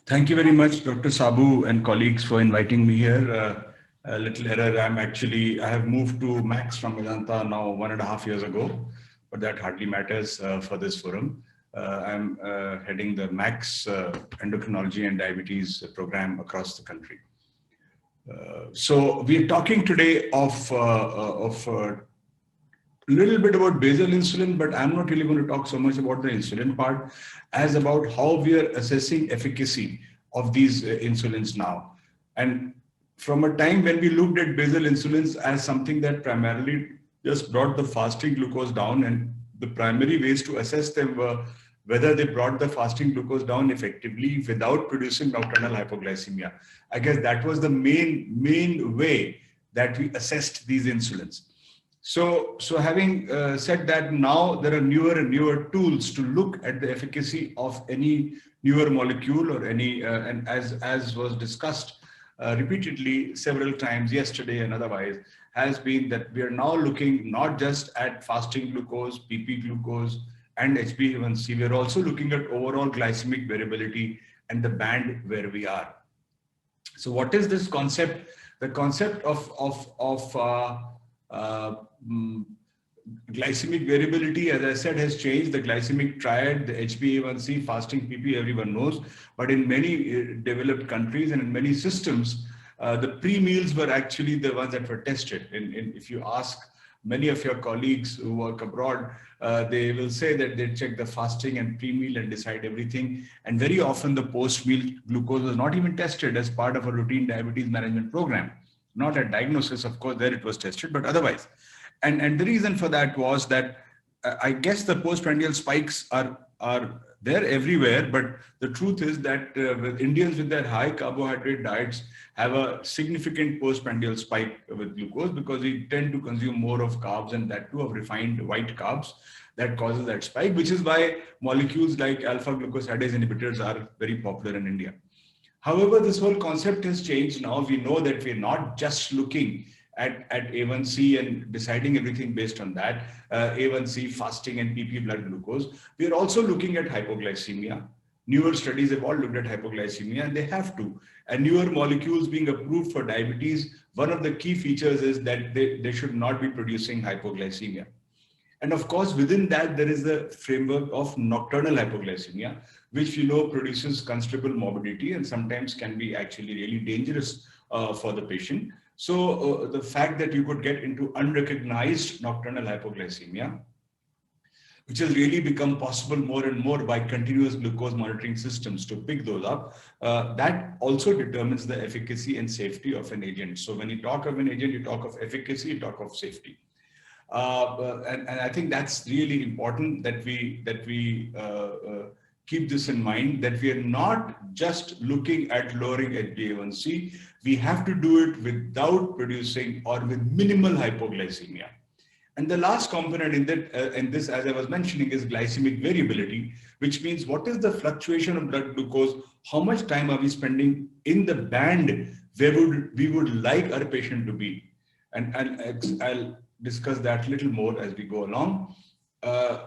Thank you very much, Dr. Sabu and colleagues, for inviting me here. A little error. I have moved to Max from Vedanta now 1.5 years ago, but that hardly matters for this forum. I'm heading the Max Endocrinology and Diabetes program across the country. So we're talking today of little bit about basal insulin, but I'm not really going to talk so much about the insulin part as about how we are assessing efficacy of these insulins now. And from a time when we looked at basal insulins as something that primarily just brought the fasting glucose down, and the primary ways to assess them were whether they brought the fasting glucose down effectively without producing nocturnal hypoglycemia. I guess that was the main way that we assessed these insulins. So having said that, now there are newer and newer tools to look at the efficacy of any newer molecule or any, and as was discussed repeatedly several times yesterday and otherwise, has been that we are now looking not just at fasting glucose, PP glucose, and HbA1c. We are also looking at overall glycemic variability and the band where we are. So what is this concept? The concept of glycemic variability, as I said, has changed. The glycemic triad, the HbA1c, fasting PP, everyone knows. But in many developed countries and in many systems, the pre-meals were actually the ones that were tested. If you ask many of your colleagues who work abroad, they will say that they check the fasting and pre-meal and decide everything. And very often the post-meal glucose was not even tested as part of a routine diabetes management program. Not at diagnosis, of course, there it was tested, but otherwise. And the reason for that was that I guess the postprandial spikes are there everywhere, but the truth is that with Indians with their high carbohydrate diets have a significant postprandial spike with glucose because we tend to consume more of carbs, and that too of refined white carbs that causes that spike, which is why molecules like alpha glucosidase inhibitors are very popular in India. However, this whole concept has changed now. We know that we're not just looking at A1C and deciding everything based on that, A1C, fasting and PP blood glucose. We are also looking at hypoglycemia. Newer studies have all looked at hypoglycemia, and they have to. And newer molecules being approved for diabetes, one of the key features is that they should not be producing hypoglycemia. And of course, within that, there is the framework of nocturnal hypoglycemia, which we know produces considerable morbidity and sometimes can be actually really dangerous for the patient. So the fact that you could get into unrecognized nocturnal hypoglycemia, which has really become possible more and more by continuous glucose monitoring systems to pick those up, that also determines the efficacy and safety of an agent. So when you talk of an agent, you talk of efficacy, you talk of safety. And I think that's really important that we keep this in mind, that we are not just looking at lowering HbA1c. We have to do it without producing or with minimal hypoglycemia. And the last component in this, as I was mentioning, is glycemic variability, which means what is the fluctuation of blood glucose? How much time are we spending in the band where we would like our patient to be? And I'll discuss that a little more as we go along.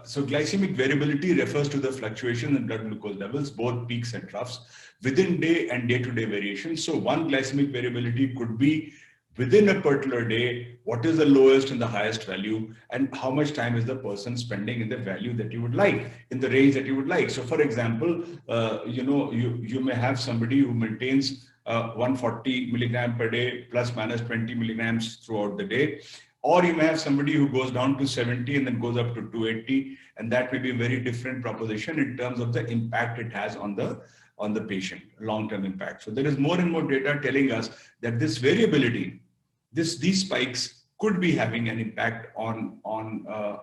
So glycemic variability refers to the fluctuation in blood glucose levels, both peaks and troughs, within day and day-to-day variations. So one glycemic variability could be within a particular day, what is the lowest and the highest value, and how much time is the person spending in the value that you would like, in the range that you would like. So for example, you may have somebody who maintains 140 milligram per day plus minus 20 milligrams throughout the day. Or you may have somebody who goes down to 70 and then goes up to 280, and that may be a very different proposition in terms of the impact it has on the patient, long-term impact. So there is more and more data telling us that this variability, these spikes could be having an impact on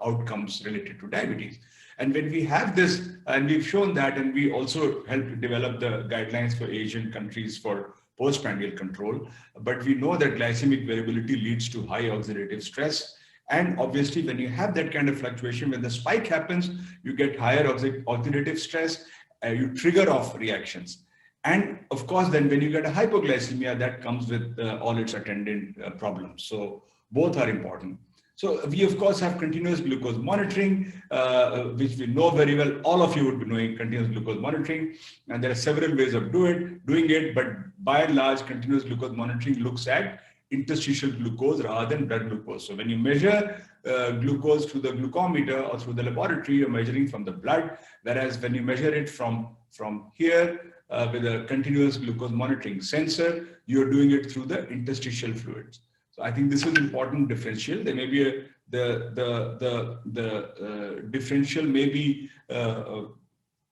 outcomes related to diabetes. And when we have this, and we've shown that, and we also helped develop the guidelines for Asian countries for postprandial control, but we know that glycemic variability leads to high oxidative stress. And obviously, when you have that kind of fluctuation, when the spike happens, you get higher oxidative stress, you trigger off reactions. And of course, then when you get a hypoglycemia, that comes with all its attendant problems. So both are important. So we of course have continuous glucose monitoring, which we know very well. All of you would be knowing continuous glucose monitoring, and there are several ways of doing it. But by and large, continuous glucose monitoring looks at interstitial glucose rather than blood glucose. So when you measure glucose through the glucometer or through the laboratory, you're measuring from the blood, whereas when you measure it from here with a continuous glucose monitoring sensor, you're doing it through the interstitial fluids. So I think this is important differential. There may be the differential may be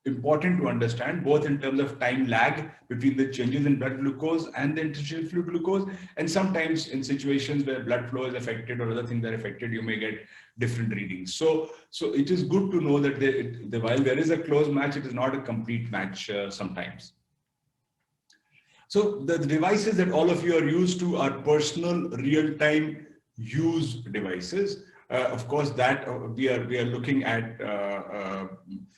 important to understand, both in terms of time lag between the changes in blood glucose and the interstitial fluid glucose. And sometimes in situations where blood flow is affected or other things are affected, you may get different readings. So it is good to know that while there is a close match, it is not a complete match sometimes. So the devices that all of you are used to are personal real-time use devices. Of course, that we are looking at,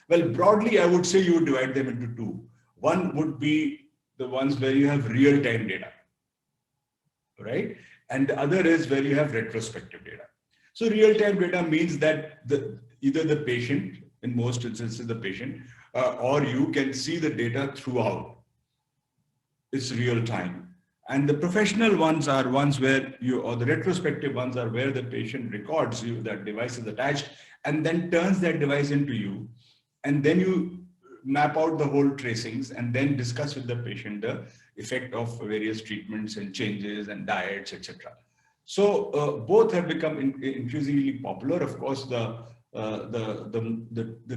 well, broadly, I would say you would divide them into two. One would be the ones where you have real-time data, right? And the other is where you have retrospective data. So real-time data means that either the patient, in most instances the patient, or you can see the data throughout. It's real time. And the professional ones are ones where or the retrospective ones are where the patient records you, that device is attached, and then turns that device into you. And then you map out the whole tracings and then discuss with the patient the effect of various treatments and changes and diets, etc. So both have become increasingly popular. Of course, the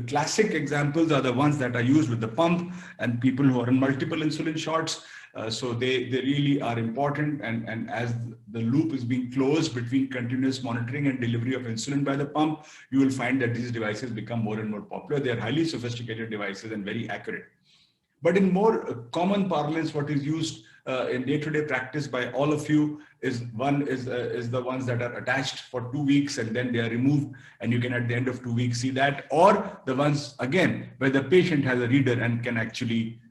classic examples are the ones that are used with the pump and people who are on multiple insulin shots. So they really are important, and as the loop is being closed between continuous monitoring and delivery of insulin by the pump, you will find that these devices become more and more popular. They are highly sophisticated devices and very accurate. But in more common parlance, what is used in day-to-day practice by all of you is the ones that are attached for 2 weeks and then they are removed, and you can at the end of 2 weeks see that, or the ones again where the patient has a reader and can actually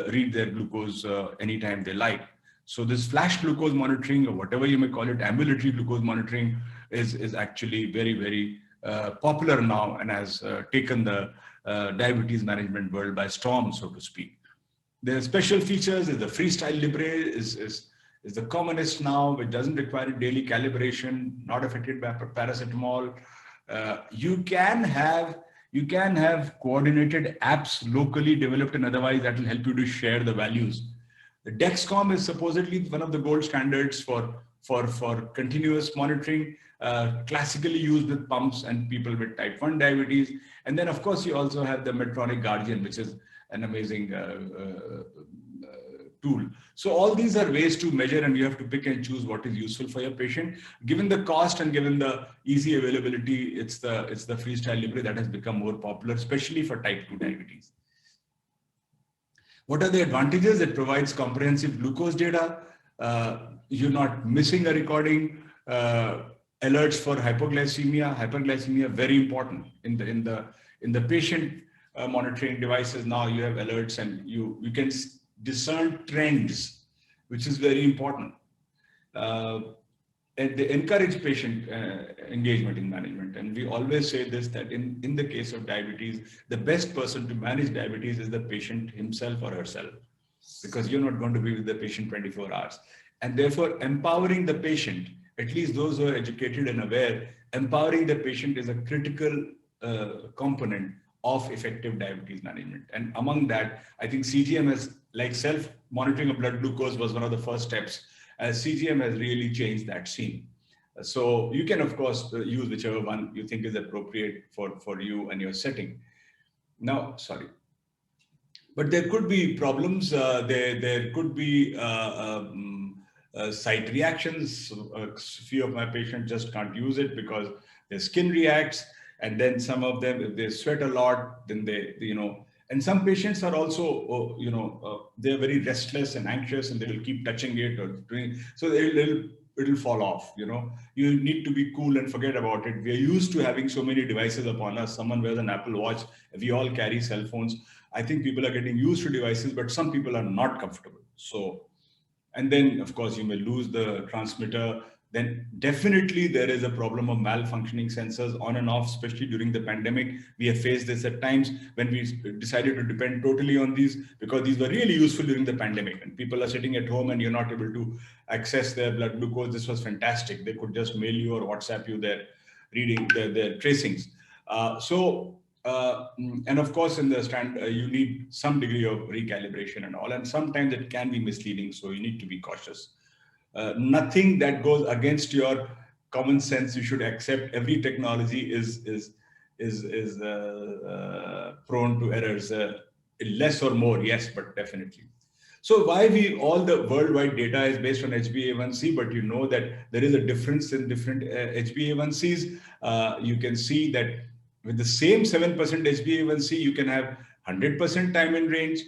read their glucose anytime they like. So this flash glucose monitoring, or whatever you may call it, ambulatory glucose monitoring, is actually very, very popular now and has taken the diabetes management world by storm, so to speak. The special features is the Freestyle Libre is the commonest now, which doesn't require daily calibration, not affected by paracetamol. You can have coordinated apps locally developed and otherwise that will help you to share the values. The Dexcom is supposedly one of the gold standards for continuous monitoring, classically used with pumps and people with type 1 diabetes. And then of course you also have the Medtronic Guardian, which is an amazing tool. So all these are ways to measure, and you have to pick and choose what is useful for your patient. Given the cost and given the easy availability, it's the Freestyle Libre that has become more popular, especially for type 2 diabetes. What are the advantages? It provides comprehensive glucose data. You're not missing a recording. Alerts for hyperglycemia, very important in the patient monitoring devices. Now you have alerts and you can discern trends, which is very important. And they encourage patient engagement in management. And we always say this, that in the case of diabetes, the best person to manage diabetes is the patient himself or herself, because you're not going to be with the patient 24 hours. And therefore, empowering the patient, at least those who are educated and aware, empowering the patient is a critical component of effective diabetes management. And among that, I think CGM has, like self-monitoring of blood glucose was one of the first steps. CGM has really changed that scene. So you can, of course, use whichever one you think is appropriate for you and your setting. Now, sorry. But there could be problems. There could be site reactions. A few of my patients just can't use it because their skin reacts. And then some of them, if they sweat a lot, then they and some patients are also, they're very restless and anxious and they will keep touching it or doing, so it'll fall off, You need to be cool and forget about it. We are used to having so many devices upon us. Someone wears an Apple Watch. We all carry cell phones. I think people are getting used to devices, but some people are not comfortable. So, and then of course you may lose the transmitter then definitely there is a problem of malfunctioning sensors on and off, especially during the pandemic. We have faced this at times when we decided to depend totally on these, because these were really useful during the pandemic. And people are sitting at home and you're not able to access their blood glucose. This was fantastic. They could just mail you or WhatsApp you their reading, their tracings. And of course, in the stand, you need some degree of recalibration and all, and sometimes it can be misleading. So you need to be cautious. Nothing that goes against your common sense you should accept. Every technology is prone to errors, less or more, yes, but definitely. So why all the worldwide data is based on HbA1c, but you know that there is a difference in different HbA1cs. You can see that with the same 7% HbA1c, you can have 100% time in range,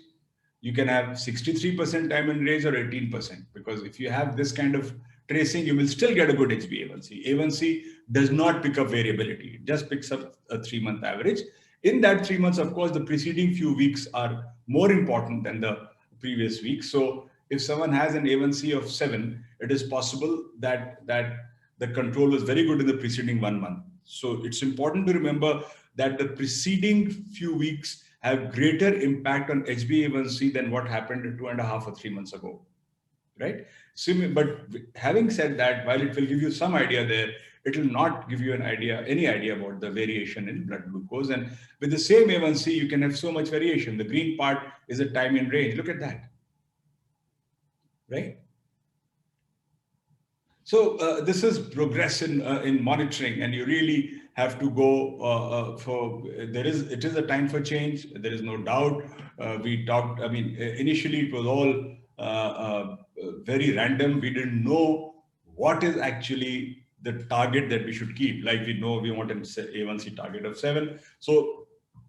you can have 63% time in range, or 18%, because if you have this kind of tracing, you will still get a good HbA1c. A1c does not pick up variability. It just picks up a 3-month average. In that 3 months, of course, the preceding few weeks are more important than the previous week. So if someone has an A1c of 7, it is possible that the control was very good in the preceding 1 month. So it's important to remember that the preceding few weeks have greater impact on HbA1c than what happened 2.5 or 3 months ago, right? But having said that, while it will give you some idea there, it will not give you any idea about the variation in blood glucose. And with the same A1c, you can have so much variation. The green part is a time in range. Look at that, right? So this is progress in monitoring, and you really have to go it is a time for change. There is no doubt. We talked, I mean, initially it was all very random. We didn't know what is actually the target that we should keep. Like we know we want an A1c target of 7. So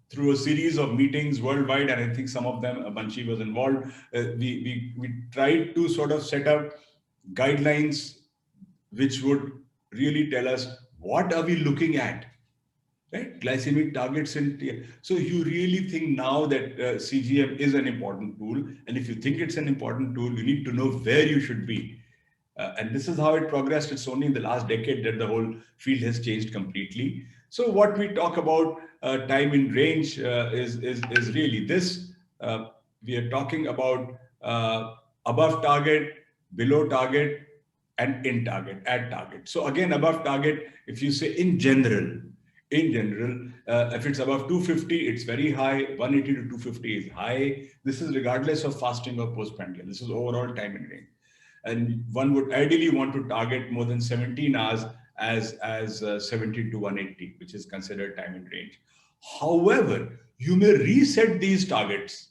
through a series of meetings worldwide, and I think some of them, Banshi was involved, we tried to sort of set up guidelines which would really tell us what are we looking at, right? Glycemic targets. So you really think now that CGM is an important tool, and if you think it's an important tool, you need to know where you should be. And this is how it progressed. It's only in the last decade that the whole field has changed completely. So what we talk about time in range is really this. We are talking about above target, below target, and in target, at target. So again, above target, if you say in general, if it's above 250, it's very high. 180 to 250 is high. This is regardless of fasting or postprandial. This is overall time in range. And one would ideally want to target more than 17 hours as 70 to 180, which is considered time in range. However, you may reset these targets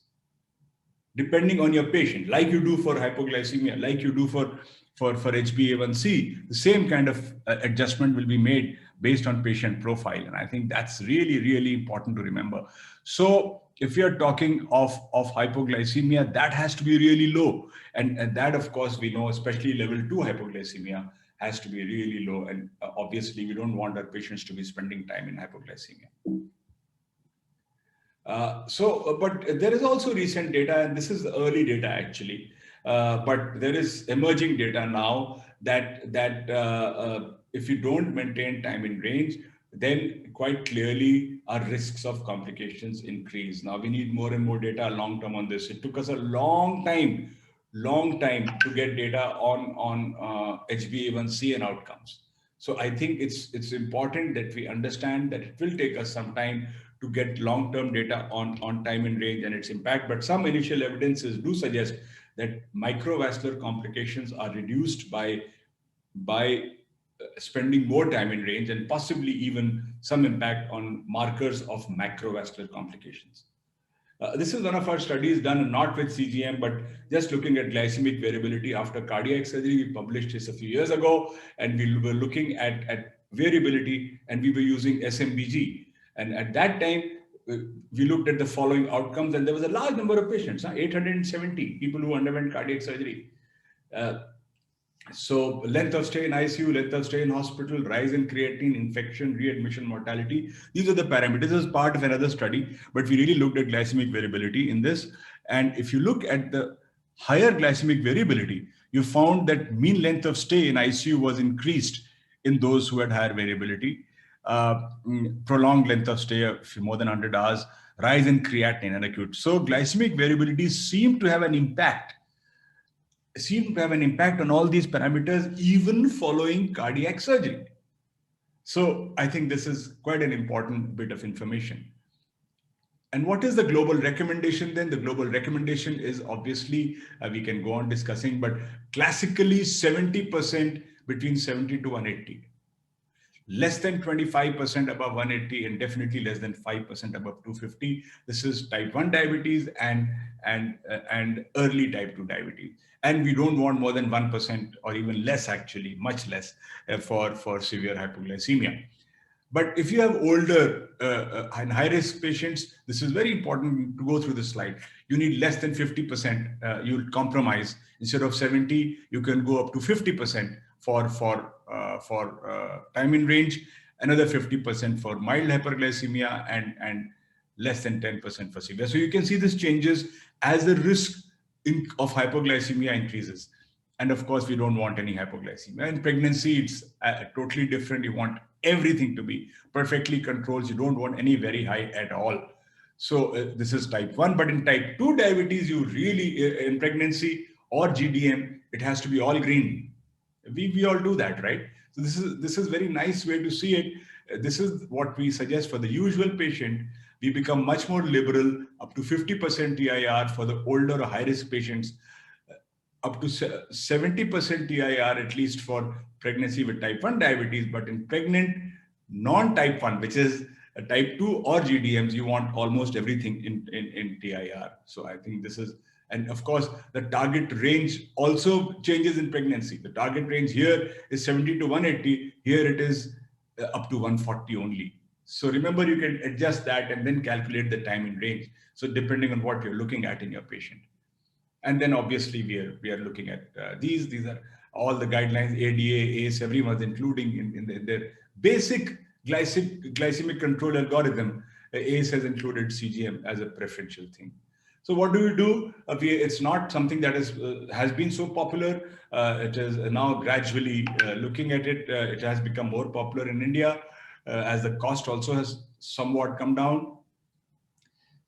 depending on your patient, like you do for hypoglycemia, like you do for HbA1c. The same kind of adjustment will be made based on patient profile. And I think that's really, really important to remember. So if you're talking of hypoglycemia, that has to be really low. And that, of course, we know, especially level 2 hypoglycemia has to be really low. And obviously, we don't want our patients to be spending time in hypoglycemia. But there is also recent data, and this is the early data actually. But there is emerging data now that if you don't maintain time in range, then quite clearly our risks of complications increase. Now we need more and more data long term on this. It took us a long time to get data on HbA1c and outcomes. So I think it's important that we understand that it will take us some time to get long-term data on time in range and its impact. But some initial evidences do suggest that microvascular complications are reduced by spending more time in range, and possibly even some impact on markers of macrovascular complications. This is one of our studies done not with CGM, but just looking at glycemic variability after cardiac surgery. We published this a few years ago, and we were looking at variability, and we were using SMBG. And at that time, we looked at the following outcomes, and there was a large number of patients, 870 people who underwent cardiac surgery. So length of stay in ICU, length of stay in hospital, rise in creatinine, infection, readmission, mortality. These are the parameters. This is part of another study, but we really looked at glycemic variability in this. And if you look at the higher glycemic variability, you found that mean length of stay in ICU was increased in those who had higher variability, prolonged length of stay of more than 100 hours, rise in creatinine and acute. So glycemic variability seemed to have an impact on all these parameters, even following cardiac surgery. So I think this is quite an important bit of information. And what is the global recommendation then? The global recommendation is obviously, we can go on discussing, but classically 70% between 70 to 180. Less than 25% above 180 and definitely less than 5% above 250. This is type 1 diabetes and early type 2 diabetes. And we don't want more than 1% or even less, actually, much less for severe hypoglycemia. But if you have older and high-risk patients, this is very important to go through this slide. You need less than 50%. You'll compromise. Instead of 70, you can go up to 50% for time in range, another 50% for mild hyperglycemia, and less than 10% for severe. So you can see this changes as the risk of hypoglycemia increases. And of course, we don't want any hypoglycemia. In pregnancy, it's totally different. You want everything to be perfectly controlled. You don't want any very high at all. So this is type 1. But in type 2 diabetes, you really, in pregnancy or GDM, it has to be all green. We all do that, right? So this is very nice way to see it. This is what we suggest for the usual patient. We become much more liberal, up to 50% TIR for the older or high-risk patients, up to 70% TIR at least for pregnancy with type 1 diabetes. But in pregnant non-type 1, which is a type 2 or GDMs, you want almost everything in TIR. So I think this is, and of course, the target range also changes in pregnancy. The target range here is 70 to 180. Here it is up to 140 only. So remember, you can adjust that and then calculate the time in range. So depending on what you're looking at in your patient. And then obviously we are looking at these are all the guidelines, ADA, ACE, everyone's including in their basic glycemic control algorithm. ACE has included CGM as a preferential thing. So what do we do? It's not something that has been so popular. It is now gradually looking at it. It has become more popular in India as the cost also has somewhat come down.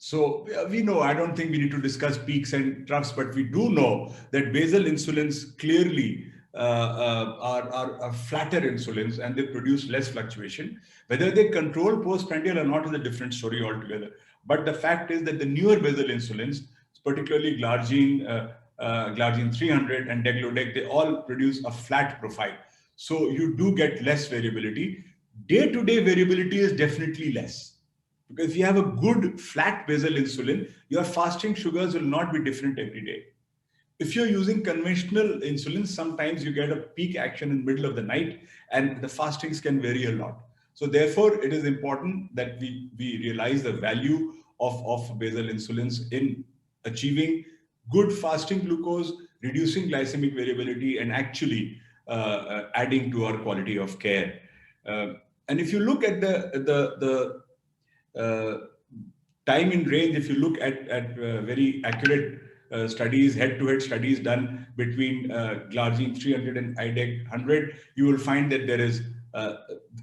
So we know, I don't think we need to discuss peaks and troughs, but we do know that basal insulins clearly are flatter insulins and they produce less fluctuation. Whether they control postprandial or not is a different story altogether. But the fact is that the newer basal insulins, particularly Glargine, Glargine 300 and Degludec, they all produce a flat profile. So you do get less variability. Day-to-day variability is definitely less. Because if you have a good flat basal insulin, your fasting sugars will not be different every day. If you're using conventional insulin, sometimes you get a peak action in the middle of the night and the fastings can vary a lot. So therefore, it is important that we realize the value of basal insulins in achieving good fasting glucose, reducing glycemic variability, and actually adding to our quality of care. And if you look at the time in range, if you look at very accurate studies, head-to-head studies done between Glargine 300 and IDEC 100, you will find that there is,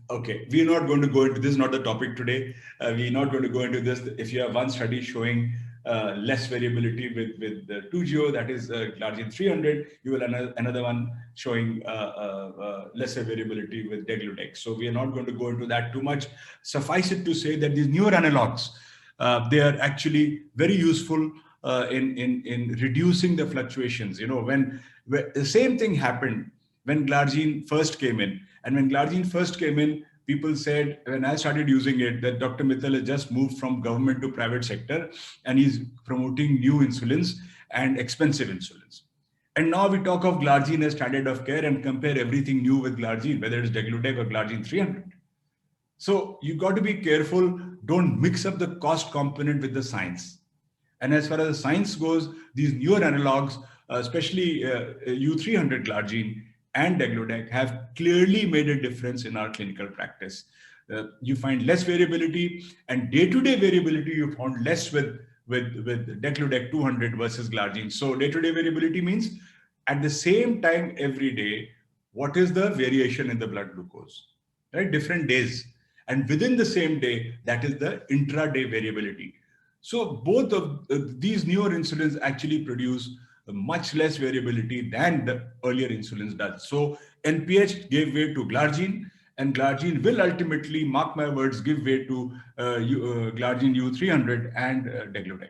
okay, we are not going to go into this, is not the topic today. We're not going to go into this. If you have one study showing less variability with the 2GO, that is Glargine 300, you will another one showing lesser variability with Degludec. So we are not going to go into that too much. Suffice it to say that these newer analogs, they are actually very useful in reducing the fluctuations. You know, when the same thing happened when Glargine first came in. And when Glargine first came in, people said, when I started using it, that Dr. Mittal has just moved from government to private sector and he's promoting new insulins and expensive insulins. And now we talk of Glargine as standard of care and compare everything new with Glargine, whether it's Degludec or Glargine 300. So you got to be careful. Don't mix up the cost component with the science. And as far as the science goes, these newer analogs, especially U300 Glargine and Degludec, have clearly made a difference in our clinical practice. You find less variability, and day-to-day variability you found less with Degludec 200 versus Glargine. So day-to-day variability means at the same time every day, what is the variation in the blood glucose, right? Different days. And within the same day, that is the intraday variability. So both of these newer insulins actually produce much less variability than the earlier insulins does. So NPH gave way to glargine, and glargine will ultimately, mark my words, give way to glargine U300 and degludec.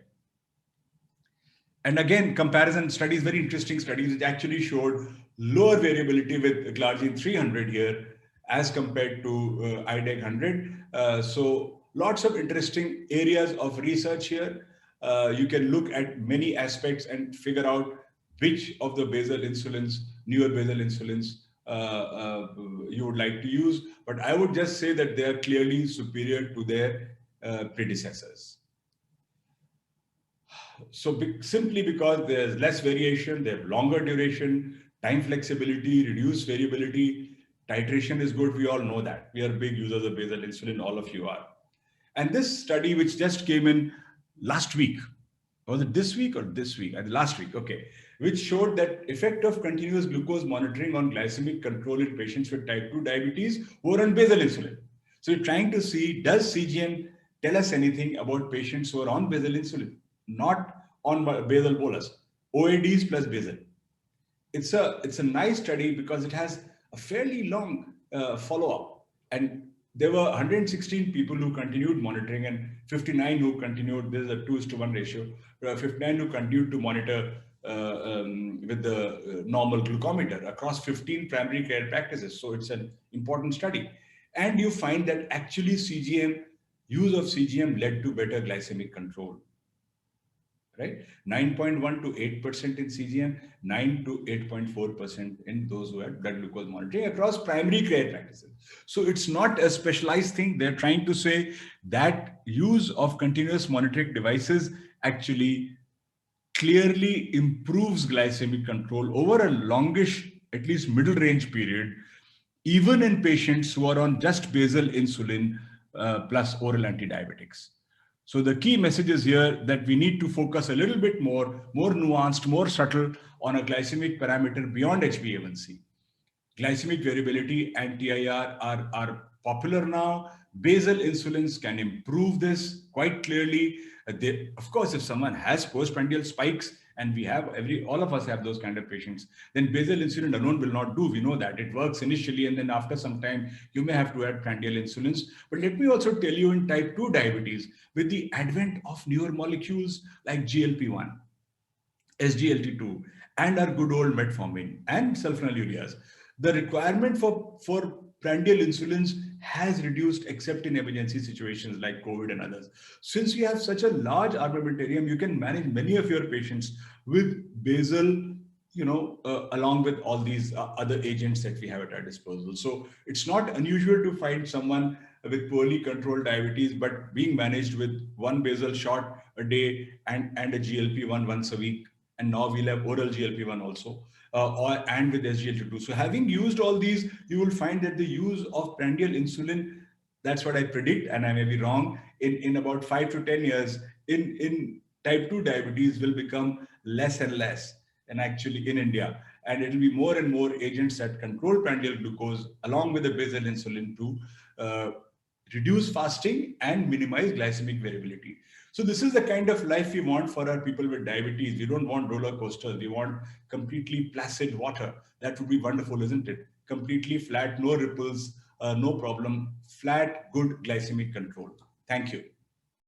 And again, comparison studies, very interesting studies, which actually showed lower variability with glargine 300 here as compared to IDEG 100. So lots of interesting areas of research here. You can look at many aspects and figure out which of the basal insulins, newer basal insulins, you would like to use. But I would just say that they are clearly superior to their predecessors. So simply because there's less variation, they have longer duration, time flexibility, reduced variability, titration is good. We all know that. We are big users of basal insulin, all of you are. And this study, which just came in last week, was it this week or this week? Last week, okay, which showed that effect of continuous glucose monitoring on glycemic control in patients with type 2 diabetes who are on basal insulin. So you're trying to see, does CGM tell us anything about patients who are on basal insulin, not on basal bolus, OADs plus basal? It's a nice study because it has a fairly long follow-up, and there were 116 people who continued monitoring and 59 who continued. There's a 2:1 ratio. 59 who continued to monitor with the normal glucometer across 15 primary care practices. So it's an important study, and you find that actually use of CGM led to better glycemic control. Right, 9.1 to 8% in CGM, 9 to 8.4% in those who had blood glucose monitoring across primary care practices. So it's not a specialized thing. They're trying to say that use of continuous monitoring devices actually clearly improves glycemic control over a longish, at least middle range period, even in patients who are on just basal insulin plus oral antidiabetics. So the key message is here that we need to focus a little bit more nuanced, more subtle on a glycemic parameter beyond HbA1c. Glycemic variability and TIR are popular now. Basal insulins can improve this quite clearly. Of course, if someone has postprandial spikes, and all of us have those kind of patients, then basal insulin alone will not do. We know that it works initially, and then after some time, you may have to add prandial insulins. But let me also tell you, in type 2 diabetes, with the advent of newer molecules like GLP-1, SGLT2, and our good old metformin and sulfonylureas, the requirement for prandial insulins has reduced, except in emergency situations like COVID and others. Since you have such a large armamentarium, you can manage many of your patients with basal, along with all these other agents that we have at our disposal. So it's not unusual to find someone with poorly controlled diabetes, but being managed with one basal shot a day and a GLP-1 once a week. And now we'll have oral GLP-1 also, and with SGLT2. So having used all these, you will find that the use of prandial insulin, that's what I predict, and I may be wrong, in about 5 to 10 years, in type 2 diabetes will become less and less, and actually in India. And it will be more and more agents that control prandial glucose along with the basal insulin to reduce fasting and minimize glycemic variability. So this is the kind of life we want for our people with diabetes. We don't want roller coasters. We want completely placid water. That would be wonderful, isn't it? Completely flat, no ripples, no problem, flat, good glycemic control. Thank you.